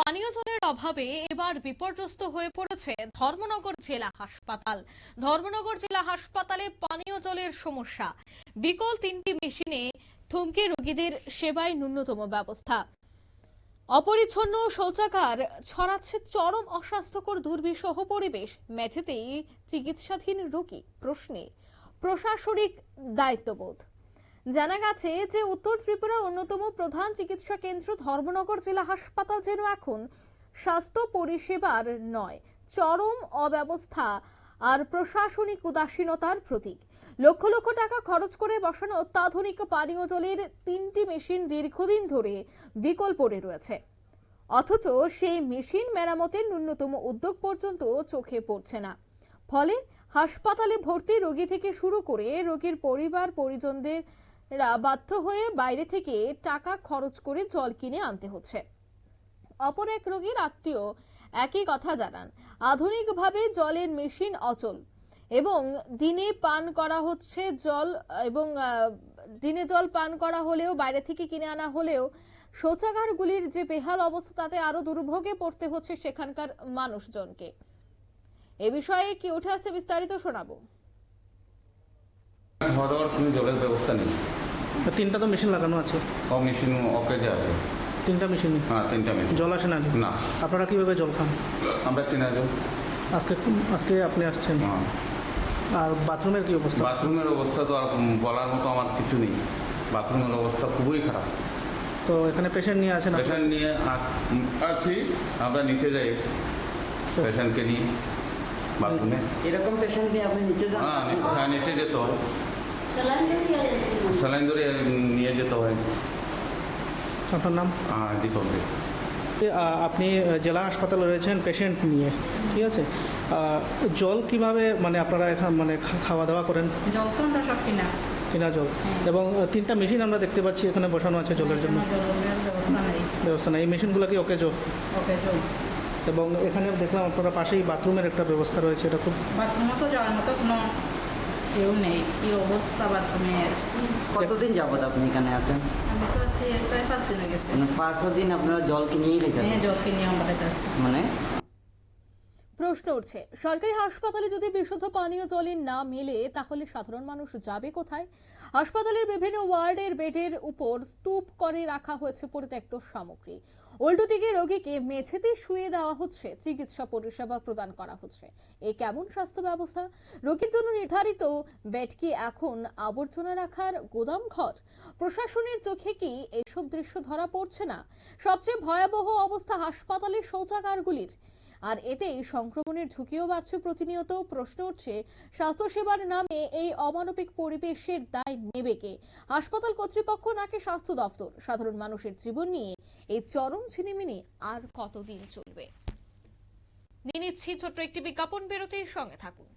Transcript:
পানীয় জলের অভাবে এবার বিপর্যস্ত হয়ে পড়েছে ধর্মনগর জেলা হাসপাতাল। ধর্মনগর জেলা হাসপাতালে পানীয় জলের সমস্যা, বিকল 3টি মেশিনে থমকে রোগীদের সেবায় ন্যূনতম ব্যবস্থা, অপরিচ্ছন্ন শৌচাগার, ছড়াচ্ছে চরম অস্বাস্থ্যকর দুর্বিষহ পরিবেশ, মেঝেতেই চিকিৎসাধীন রোগী, প্রশ্নে প্রশাসনিক দায়িত্ববোধ। জানা গেছে যে উত্তর ত্রিপুরার অন্যতম প্রধান চিকিৎসা কেন্দ্র ধর্মনগর জেলা হাসপাতাল যেন এখন স্বাস্থ্য পরিষেবার নয়, চরম অব্যবস্থা আর প্রশাসনিক উদাসীনতার প্রতীক। লক্ষ লক্ষ টাকা খরচ করে বসানো অত্যাধুনিক পানীয় জলের 3টি মেশিন দীর্ঘদিন ধরে বিকল পড়ে রয়েছে, অথচ সেই মেশিন মেরামতের ন্যূনতম উদ্যোগ পর্যন্ত চোখে পড়ছে না। ফলে হাসপাতালে ভর্তি রোগী থেকে শুরু করে রোগীর পরিবার পরিজনদের বাধ্য হয়ে বাইরে থেকে টাকা খরচ করে জল কিনে আনতে হচ্ছে। অপর এক রোগীর আত্মীয় একই কথা জানান, আধুনিকভাবে জলের মেশিন অচল এবং দিনে পান করা হচ্ছে জল, এবং দিনে জল পান করা হলেও বাইরে থেকে কিনে আনা হলেও শৌচাগারগুলির যে বেহাল অবস্থা তাতে আরো দুর্ভোগে পড়তে হচ্ছে সেখানকার মানুষজনকে। এ বিষয়ে কি উঠে আসছে বিস্তারিত শোনাবো। খাওয়া দাওয়ার কোনো জলের ব্যবস্থা নেই। 3টা তো মেশিন লাগানো আছে। মেশিন অকেজে আছে। 3টা মেশিন? হ্যাঁ, 3টা মেশিন। জল আসে না? না। আপনারা কিভাবে জল খান? আমরা কিনা জল। আজকে আপনি আসছেন? হ্যাঁ। আর বাথরুমের কি অবস্থা? বাথরুমের অবস্থা তো আর বলার মতো আমার কিছু নেই। বাথরুমের অবস্থা খুবই খারাপ। তো এখানে পেশেন্ট নিয়ে আছেন? পেশেন্ট নিয়ে আছি, আমরা নিচে যাই পেশেন্টকে নিয়ে বাথরুমে। এরকম পেশেন্ট নিয়ে আপনি নিচে যান? হ্যাঁ, নিচে যেতে হয়, স্যালাইন ধরে নিয়ে যেতে হয়। আপনার নাম? দীপক দে। আপনি জেলা হাসপাতালে রয়েছেন পেশেন্ট নিয়ে, ঠিক আছে। জল কিভাবে মানে আপনারা এখানে মানে খাওয়া দাওয়া করেন? জল তো আমরা সব কিনা জল। এবং 3টা মেশিন আমরা দেখতে পাচ্ছি এখানে বসানো আছে জলের জন্য। ব্যবস্থা নেই। এই মেশিনগুলো কি ওকে জল? এবং এখানে দেখলাম আপনারা পাশেই বাথরুমের একটা ব্যবস্থা রয়েছে, এটা খুব। বাথরুমে তো যাওয়ার মতো কোনো কেউ নেই, কি অবস্থা বাথরুমের। কতদিন যাবত আপনি এখানে আছেন? আমি তো আছি 4-5 দিন হয়ে গেছে। 5 দিন আপনারা জল কিনেই রেখেছেন? হ্যাঁ, জল কিনে আমাদের কাছে। মানে প্রশ্ন উঠছে, সরকারি হাসপাতালে যদি বিশুদ্ধ পানীয় জলের না মেলে তাহলে সাধারণ মানুষ যাবে কোথায়? হাসপাতালের বিভিন্ন ওয়ার্ডের বেডের উপর স্তূপ করে রাখা হয়েছে পরিত্যক্ত সামগ্রী, উল্টো দিকে রোগীকে মেঝেতে শুয়ে দেওয়া হচ্ছে, চিকিৎসা পরিষেবা প্রদান করা হচ্ছে। এ কেমন স্বাস্থ্য ব্যবস্থা? রোগীর জন্য নির্ধারিত বেড কি এখন আবর্জনা রাখার গোদাম ঘর? প্রশাসনের চোখে কি এসব দৃশ্য ধরা পড়ছে না? সবচেয়ে ভয়াবহ অবস্থা হাসপাতালের শৌচাগারগুলির, আর এতেই সংক্রমণের ঝুঁকিও বাড়ছে প্রতিনিয়ত। প্রশ্ন উঠছে, স্বাস্থ্যসেবার নামে এই অমানবিক পরিবেশের দায় নেবে কে? হাসপাতাল কর্তৃপক্ষ নাকি স্বাস্থ্য দপ্তর? সাধারণ মানুষের জীবন নিয়ে এই চরম ছিনিমিনি আর কতদিন চলবে? নিয়ে নিচ্ছি ছোট্ট একটি বিজ্ঞাপন বিরতির সঙ্গে থাকুন।